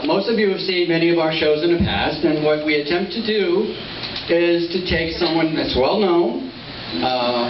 Most of you have seen many of our shows in the past, and what we attempt to do is to take someone that's well-known,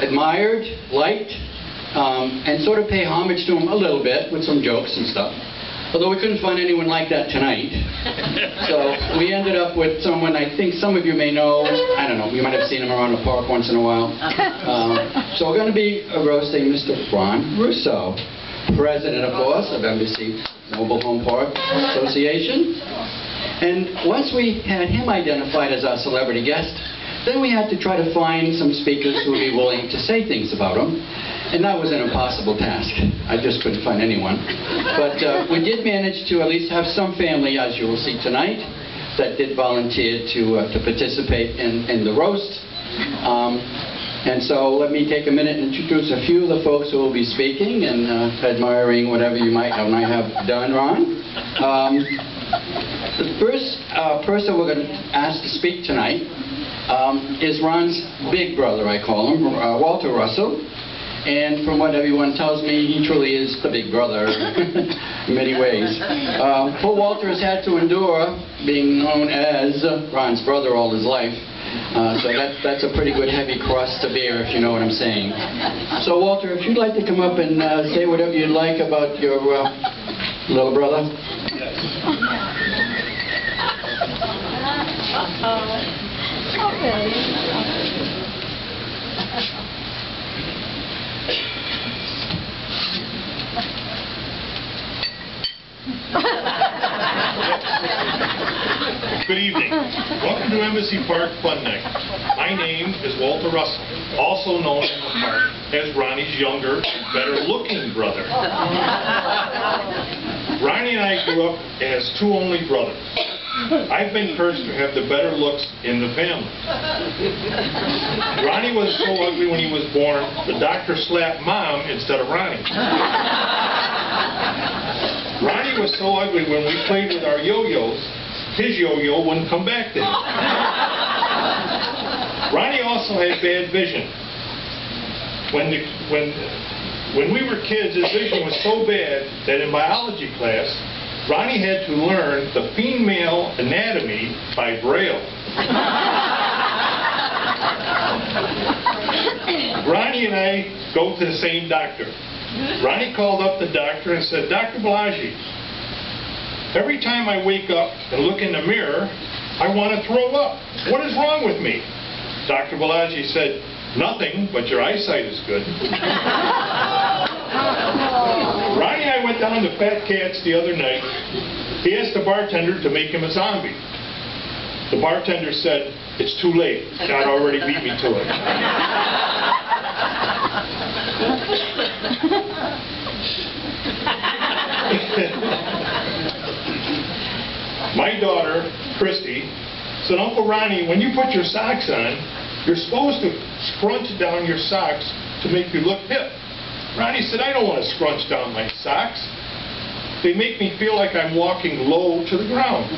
admired, liked, and sort of pay homage to them a little bit with some jokes and stuff. Although we couldn't find anyone like that tonight. So we ended up with someone I think some of you may know. I don't know, you might have seen him around the park once in a while. So we're going to be roasting Mr. Ron Russo, president, of course, of Embassy Mobile Home Park Association. And once we had him identified as our celebrity guest, then we had to try to find some speakers who would be willing to say things about him. And that was an impossible task. I just couldn't find anyone. But we did manage to at least have some family, as you will see tonight, that did volunteer to participate in the roast. And so let me take a minute and introduce a few of the folks who will be speaking and admiring whatever you might have done, Ron. The first person we're going to ask to speak tonight is Ron's big brother, I call him, Walter Russell. And from what everyone tells me, he truly is the big brother in many ways. Poor Walter has had to endure being known as Ron's brother all his life. So that's a pretty good heavy cross to bear, if you know what I'm saying. So Walter, if you'd like to come up and say whatever you'd like about your little brother. Yes. Good evening. Welcome to Embassy Park Fun Night. My name is Walter Russell, also known in the park as Ronnie's younger, better-looking brother. Ronnie and I grew up as two only brothers. I've been cursed to have the better looks in the family. Ronnie was so ugly when he was born, the doctor slapped Mom instead of Ronnie. Ronnie was so ugly when we played with our yo-yos, his yo-yo wouldn't come back to him. Ronnie also had bad vision. When we were kids, his vision was so bad that in biology class, Ronnie had to learn the female anatomy by Braille. Ronnie and I go to the same doctor. Ronnie called up the doctor and said, "Dr. Buzzi, every time I wake up and look in the mirror, I want to throw up. What is wrong with me?" Dr. Buzzi said, "Nothing, but your eyesight is good." Ronnie and I went down to Fat Cat's the other night. He asked the bartender to make him a zombie. The bartender said, "It's too late. God already beat me to it." My daughter, Christy, said, "Uncle Ronnie, when you put your socks on, you're supposed to scrunch down your socks to make you look hip." Ronnie said, "I don't want to scrunch down my socks. They make me feel like I'm walking low to the ground."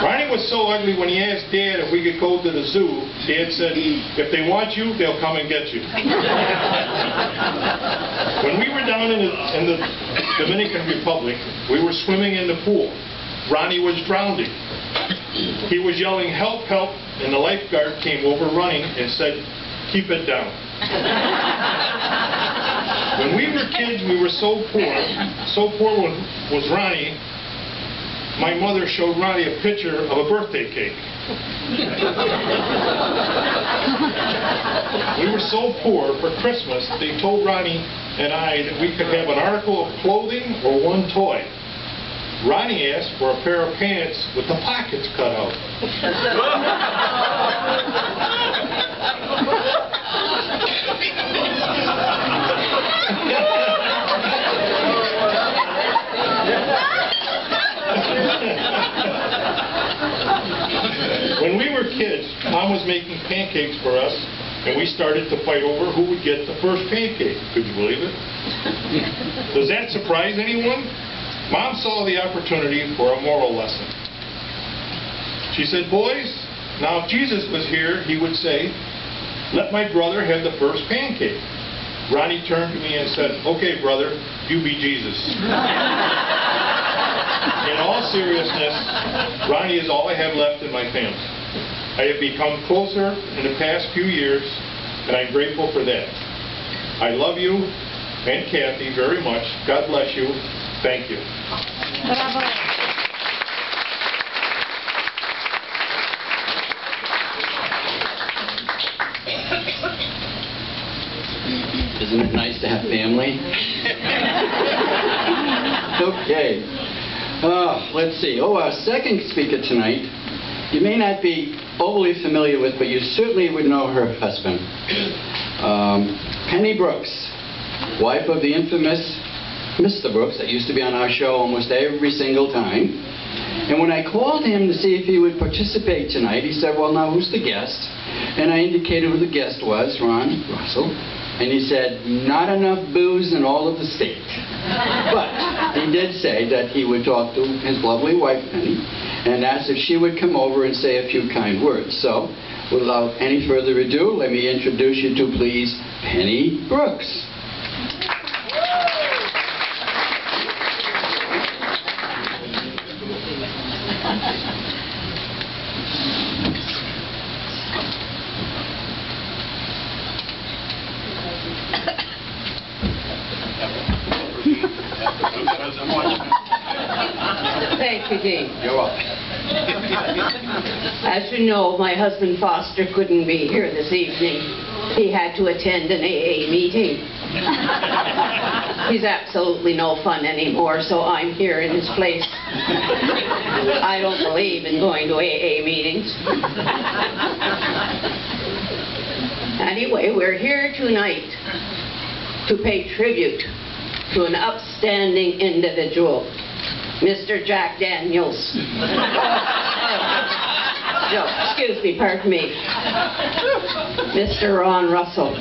Ronnie was so ugly when he asked Dad if we could go to the zoo. Dad said, "If they want you, they'll come and get you." When we were down in the Dominican Republic, we were swimming in the pool. Ronnie was drowning. He was yelling, "Help, help," and the lifeguard came over running and said, "Keep it down." When we were kids, we were so poor was Ronnie, my mother showed Ronnie a picture of a birthday cake. We were so poor, for Christmas, they told Ronnie and I that we could have an article of clothing or one toy. Ronnie asked for a pair of pants with the pockets cut out. When we were kids, Mom was making pancakes for us, and we started to fight over who would get the first pancake. Could you believe it? Does that surprise anyone? Mom saw the opportunity for a moral lesson. She said, "Boys, now if Jesus was here, he would say, 'Let my brother have the first pancake.'" Ronnie turned to me and said, "Okay, brother, you be Jesus." Ronnie is all I have left in my family. I have become closer in the past few years, and I'm grateful for that. I love you and Cathy very much. God bless you. Thank you. Bravo. Isn't it nice to have family? Okay. Let's see. Our second speaker tonight, you may not be overly familiar with, but you certainly would know her husband. Penny Brooks, wife of the infamous Mr. Brooks that used to be on our show almost every single time. And when I called him to see if he would participate tonight, he said, well, now who's the guest? And I indicated who the guest was, Ron Russell. And he said, not enough booze in all of the state. But he did say that he would talk to his lovely wife, Penny, and asked if she would come over and say a few kind words. So, without any further ado, let me introduce you to, please, Penny Brooks. Thank you, Dean. You're welcome. As you know, my husband Foster couldn't be here this evening. He had to attend an AA meeting. He's absolutely no fun anymore, so I'm here in his place. I don't believe in going to AA meetings. Anyway, we're here tonight to pay tribute to an upstanding individual, Mr. Jack Daniels. No, excuse me, pardon me. Mr. Ron Russell.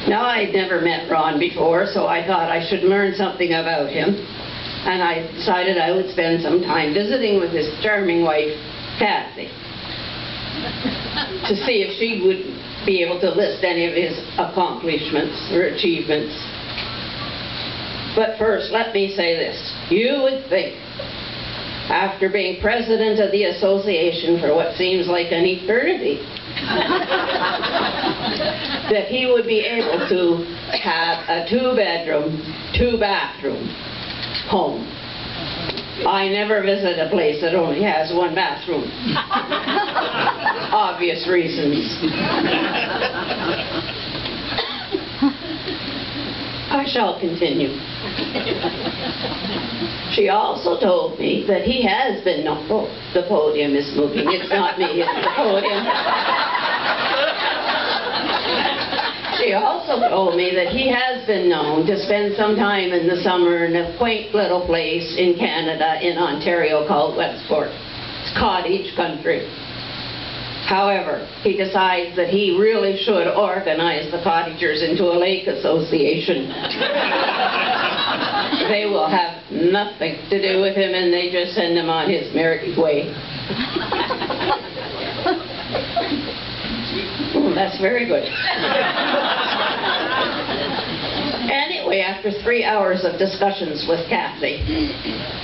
Now, I'd never met Ron before, so I thought I should learn something about him. And I decided I would spend some time visiting with his charming wife, Cathy, to see if she would be able to list any of his accomplishments or achievements. But first, let me say this. You would think, after being president of the association for what seems like an eternity, that he would be able to have a 2-bedroom, 2-bathroom home. I never visit a place that only has 1 bathroom. Obvious reasons. I shall continue. She also told me that he has been known. Oh, the podium is moving. It's not me, it's the podium. She also told me that he has been known to spend some time in the summer in a quaint little place in Canada, in Ontario, called Westport. It's cottage country. However, he decides that he really should organize the cottagers into a lake association. They will have nothing to do with him, and they just send him on his merry way. Oh, that's very good. Anyway, after 3 hours of discussions with Cathy,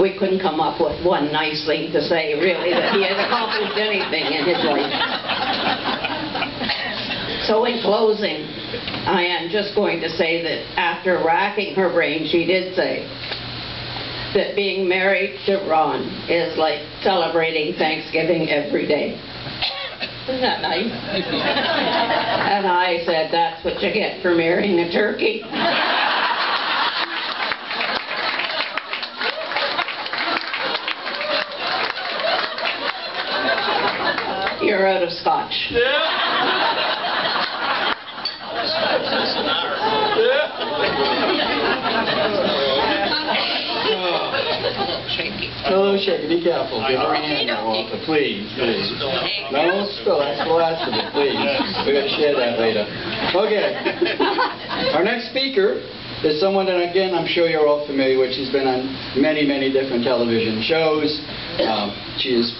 we couldn't come up with one nice thing to say, really, that he had accomplished anything in his life. So in closing, I am just going to say that after racking her brain, she did say that being married to Ron is like celebrating Thanksgiving every day. Isn't that nice? And I said, that's what you get for marrying a turkey. You're out of scotch. No, shaky. Be careful. Give her a hand now, Walter. Please, please. No, spill. That's the last of it, please. We're going to share that later. Okay. Our next speaker is someone that, again, I'm sure you're all familiar with. She's been on many, many different television shows. She is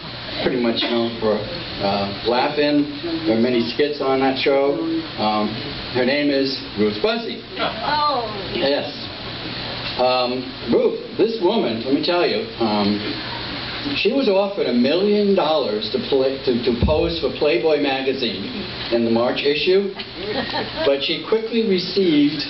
pretty much known for laughing. There are many skits on that show. Her name is Ruth Buzzi. Oh. Yes. Ruth, this woman, let me tell you, she was offered $1 million to pose for Playboy magazine in the March issue, but she quickly received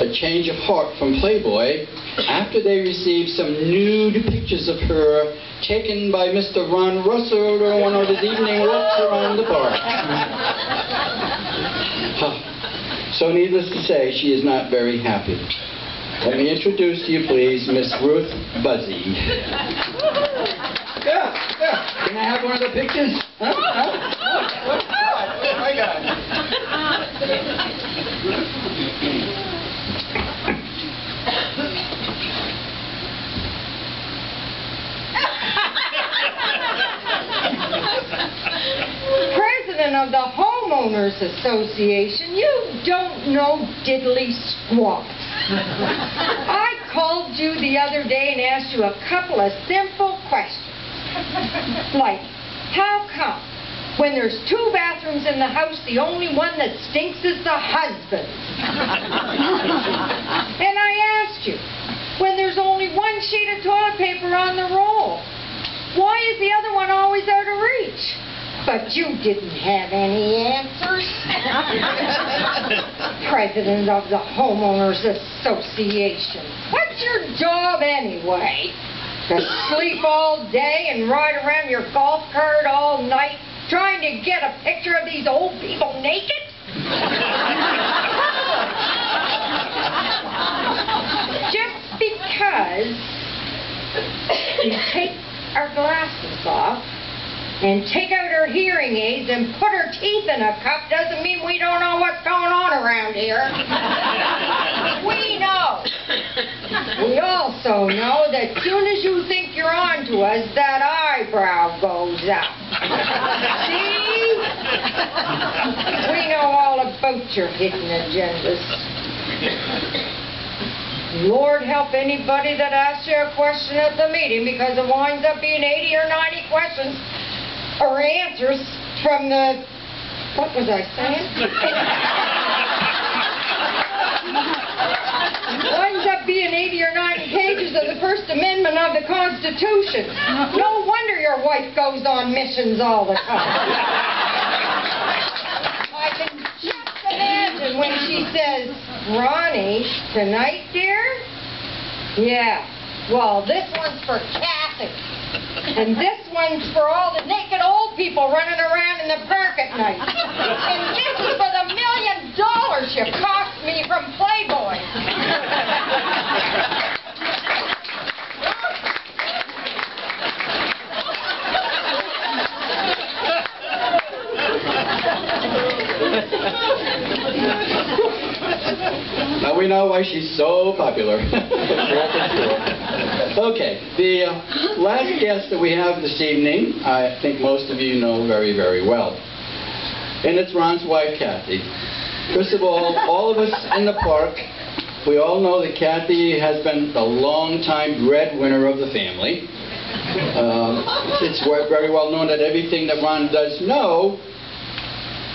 a change of heart from Playboy after they received some nude pictures of her taken by Mr. Ron Russell on one of his evening walks around the park. So needless to say, she is not very happy. Let me introduce to you, please, Miss Ruth Buzzi. Yeah. Can I have one of the pictures? Huh? Oh my God. President of the Homeowners Association, you don't know diddly squat. I called you the other day and asked you a couple of simple questions. Like, how come when there's 2 bathrooms in the house, the only one that stinks is the husband? And I asked you, when there's only 1 sheet of toilet paper on the roll, why is the other one always out of reach? But you didn't have any answers. President of the Homeowners Association. What's your job anyway? To sleep all day and ride around your golf cart all night trying to get a picture of these old people naked? Just because we take our glasses off and take out her hearing aids and put her teeth in a cup doesn't mean we don't know what's going on around here. We know. We also know that soon as you think you're on to us, that eyebrow goes up. See? We know all about your hidden agendas. Lord help anybody that asks you a question at the meeting, because it winds up being 80 or 90 questions or answers from the... What was I saying? Winds up being 80 or 90 pages of the First Amendment of the Constitution. No wonder your wife goes on missions all the time. I can just imagine when she says, Ronnie, tonight, dear? Yeah. Well, this one's for Cathy. And this one's for all the naked old people running around in the park at night. And this is for the $1 million you cost me from Playboy. Now we know why she's so popular. Okay, the last guest that we have this evening, I think most of you know very, very well. And it's Ron's wife, Cathy. First of all of us in the park, we all know that Cathy has been the long-time breadwinner of the family. It's very well known that everything that Ron does know,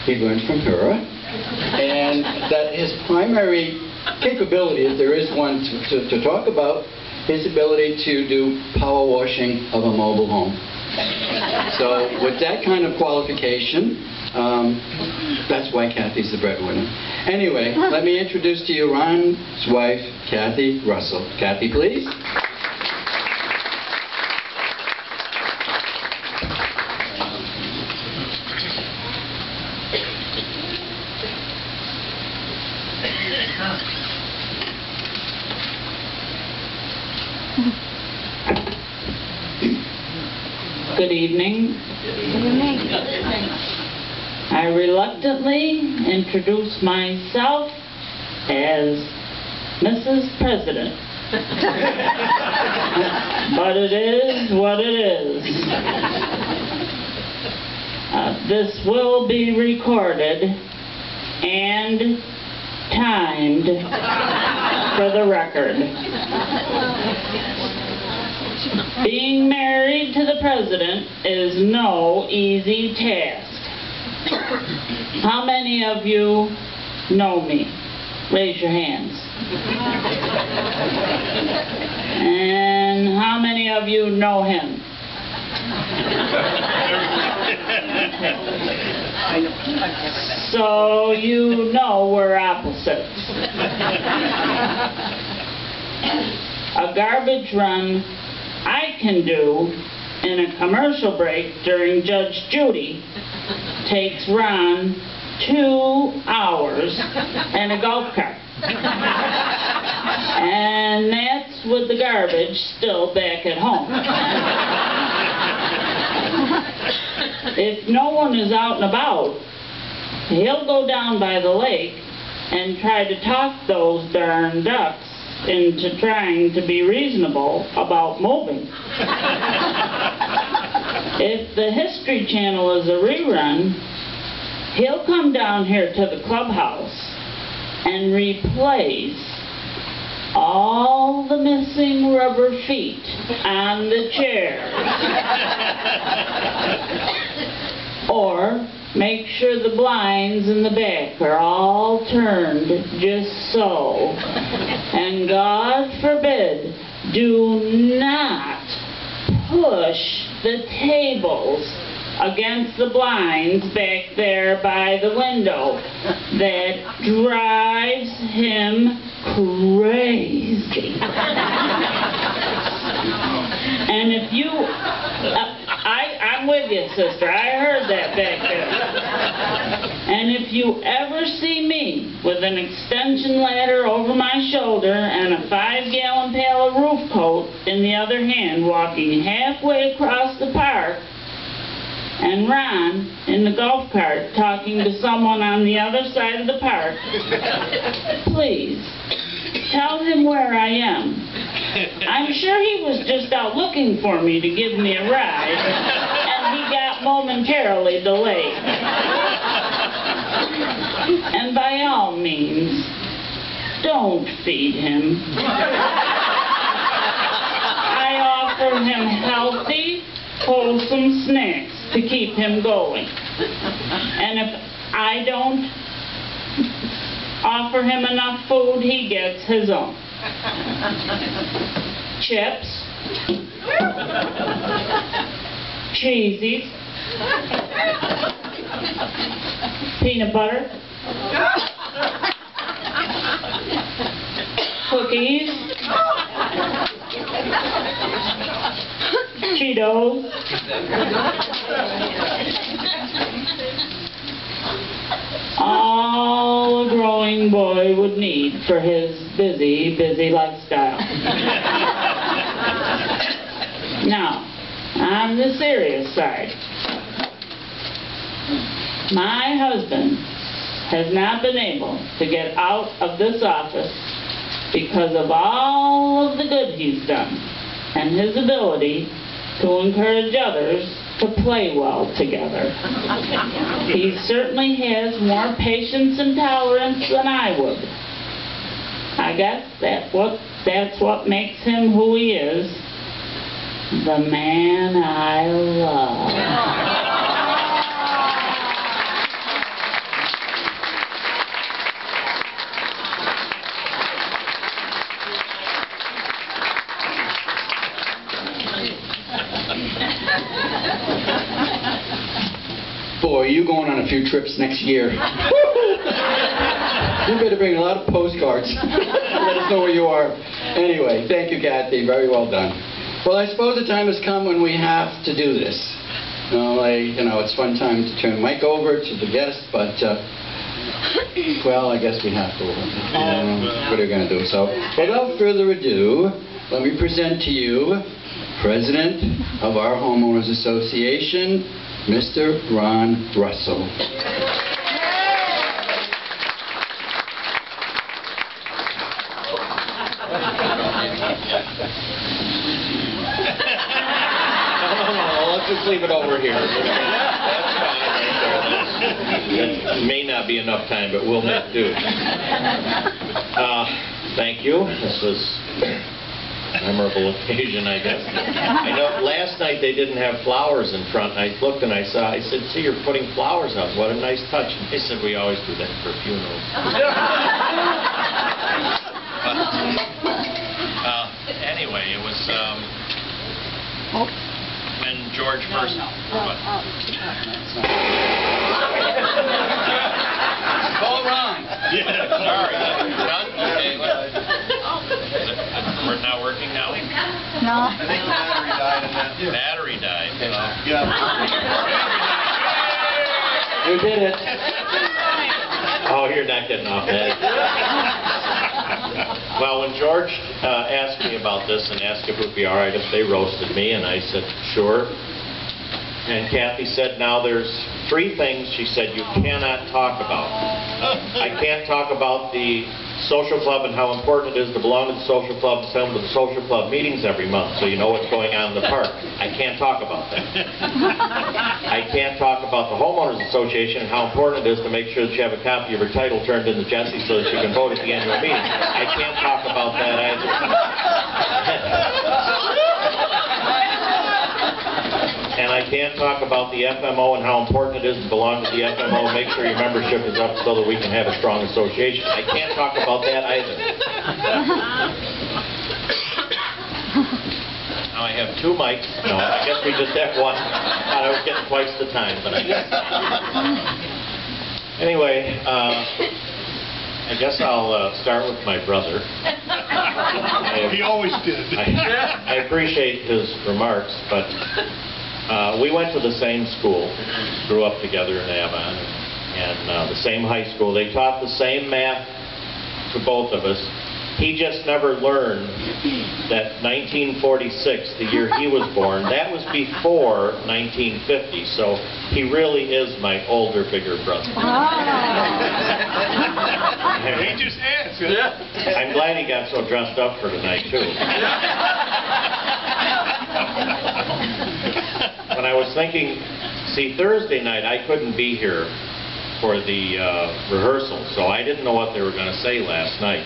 he learned from her. And that his primary capability, if there is one to talk about, his ability to do power washing of a mobile home. So with that kind of qualification, that's why Cathy's the breadwinner. Anyway, let me introduce to you Ron's wife, Cathy Russell. Cathy, please. Good evening. I reluctantly introduce myself as Mrs. President. But it is what it is. This will be recorded and timed for the record. Being married to the President is no easy task. How many of you know me? Raise your hands. of you know him? So you know we're opposites. A garbage run I can do in a commercial break during Judge Judy takes Ron 2 hours and a golf cart. And that's with the garbage still back at home. If no one is out and about, he'll go down by the lake and try to talk those darn ducks into trying to be reasonable about moving. If the History Channel is a rerun, he'll come down here to the clubhouse and replace all the missing rubber feet on the chairs. Or make sure the blinds in the back are all turned just so. And God forbid, do not push the tables against the blinds back there by the window. That drives him crazy. And if you... I'm with you, sister. I heard that back there. And if you ever see me with an extension ladder over my shoulder and a 5-gallon pail of roof coat in the other hand walking halfway across the park, and Ron in the golf cart talking to someone on the other side of the park, please tell him where I am. I'm sure he was just out looking for me to give me a ride, and he got momentarily delayed. And by all means, don't feed him. I offer him healthy, wholesome snacks to keep him going. And if I don't offer him enough food, he gets his own. Chips, cheesies, peanut butter, cookies, Cheetos, all a growing boy would need for his busy, busy lifestyle. Now, on the serious side, my husband has not been able to get out of this office because of all of the good he's done and his ability to encourage others to play well together. He certainly has more patience and tolerance than I would. I guess that's what makes him who he is, the man I love. Boy, you going on a few trips next year. You better bring a lot of postcards. Let us know where you are. Anyway, thank you, Cathy. Very well done. Well, I suppose the time has come when we have to do this. It's fun time to turn the mic over to the guest, but, well, I guess we have to. What are we going to do? So, without further ado, let me present to you President of our Homeowners Association, Mr. Ron Russell. No, let's just leave it over here. That's fine. It may not be enough time, but we'll make do. Thank you. This was a memorable occasion, I guess. I know last night they didn't have flowers in front. I looked and I said, see, you're putting flowers out. What a nice touch. And they said, we always do that for funerals. Anyway, it was When George first... Call Ron. Yeah, sorry. Done? Okay. We're not working now? No. I think the battery died in that. Battery died. Yeah. You did it. Oh, you're not getting off that. Well, when George asked me about this and asked if it would be all right if they roasted me, and I said, sure. And Cathy said, now there's 3 things, she said, you cannot talk about. I can't talk about the social club and how important it is to belong to the social club, to come to the social club meetings every month so you know what's going on in the park. I can't talk about that. I can't talk about the homeowners association and how important it is to make sure that you have a copy of your title turned in to Jesse so that you can vote at the annual meeting. I can't talk about that either. And I can't talk about the FMO and how important it is to belong to the FMO and make sure your membership is up so that we can have a strong association. I can't talk about that either. Now I have 2 mics. No, I guess we just have 1. I was getting twice the time, but I guess. Anyway, I guess I'll start with my brother. He always did. I appreciate his remarks, but we went to the same school, grew up together in Avon, and the same high school. They taught the same math to both of us. He just never learned that 1946, the year he was born, that was before 1950, so he really is my older, bigger brother. He just asked. I'm glad he got so dressed up for tonight, too. When I was thinking, see, Thursday night I couldn't be here for the rehearsal, so I didn't know what they were going to say last night.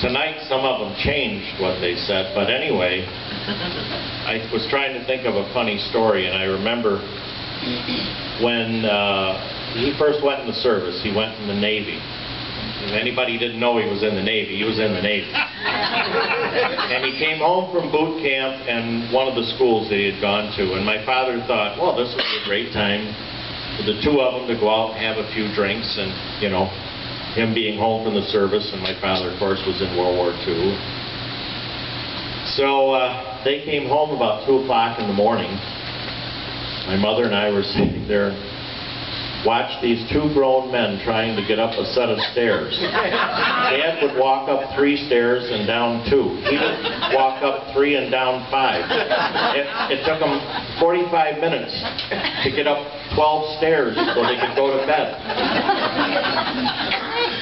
Tonight some of them changed what they said, but anyway, I was trying to think of a funny story, and I remember when he first went in the service, he went in the Navy. If anybody didn't know he was in the Navy, he was in the Navy. And he came home from boot camp and one of the schools that he had gone to, and my father thought, well, this would be a great time for the 2 of them to go out and have a few drinks, and, you know, him being home from the service, and my father, of course, was in World War II. So they came home about 2 o'clock in the morning. My mother and I were sitting there, watched these 2 grown men trying to get up a set of stairs. Dad would walk up 3 stairs and down 2. He would walk up 3 and down 5. It took them 45 minutes to get up 12 stairs so they could go to bed.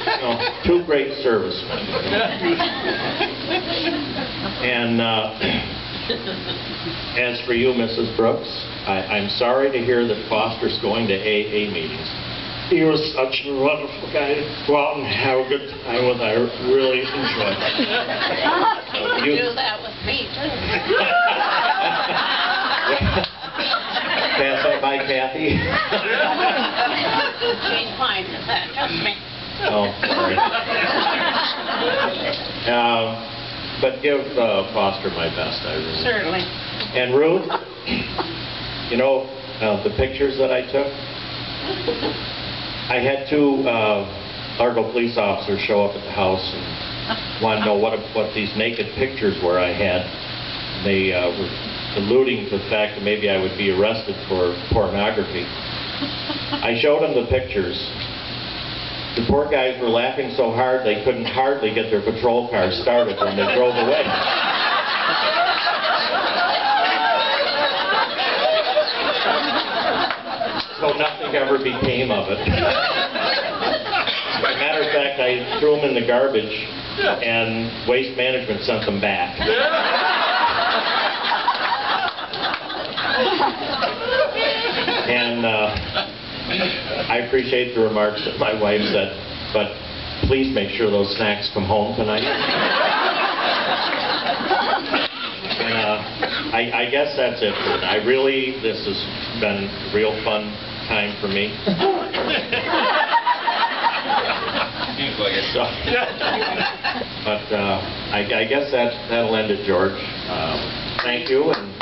You know, 2 great servicemen. And as for you, Mrs. Brooks, I'm sorry to hear that Foster's going to AA meetings. He was such a wonderful guy to go out and have a good time with. I really enjoyed it. You do that with me, too. Pass that by Cathy. She's fine with that, trust me. Oh, sorry. But give Foster my best, I really. Certainly. And Ruth, you know, the pictures that I took, I had 2 Largo police officers show up at the house and wanted to know what these naked pictures were I had. They were alluding to the fact that maybe I would be arrested for pornography. I showed them the pictures. The poor guys were laughing so hard they couldn't hardly get their patrol car started when they drove away. So nothing ever became of it. As a matter of fact, I threw them in the garbage and Waste Management sent them back. And I appreciate the remarks that my wife said, but please make sure those snacks come home tonight. And I guess that's it. This has been a real fun time for me. So, but I guess that'll end it, George. Thank you. And